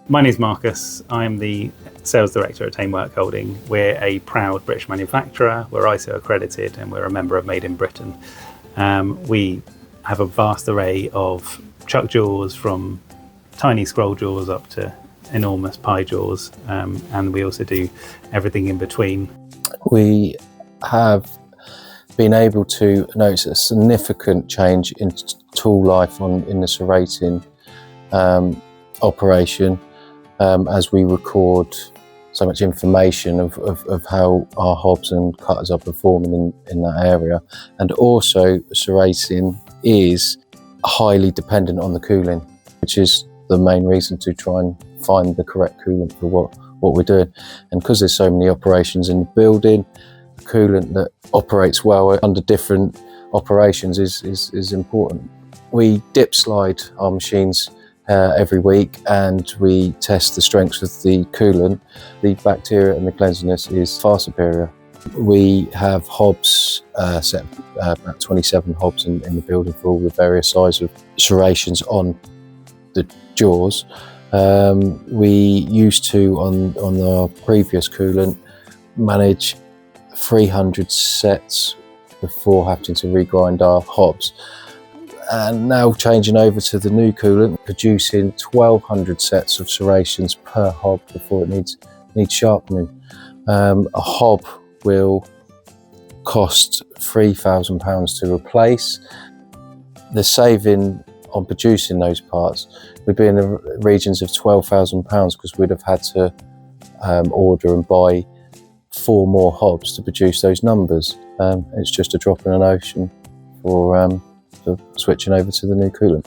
My name's Marcus. I'm the Sales Director at Thame Workholding. We're a proud British manufacturer, we're ISO accredited, and we're a member of Made in Britain. We have a vast array of chuck jaws, from tiny scroll jaws up to enormous pie jaws, and we also do everything in between. We have been able to notice a significant change in tool life in the serrating operation as we record so much information of how our hobs and cutters are performing in that area. And also serrating is highly dependent on the cooling, which is the main reason to try and find the correct coolant for what we're doing. And because there's so many operations in the building, the coolant that operates well under different operations is important. We dip slide our machines every week, and we test the strength of the coolant. The bacteria and the cleanliness is far superior. We have hobs, set about 27 hobs in the building for all the various sizes of serrations on the jaws. We used to, on our previous coolant, manage 300 sets before having to regrind our hobs. And now changing over to the new coolant, producing 1,200 sets of serrations per hob before it needs sharpening. A hob will cost £3,000 to replace. The saving on producing those parts would be in the regions of £12,000, because we'd have had to order and buy 4 more hobs to produce those numbers. It's just a drop in an ocean for switching over to the new coolant.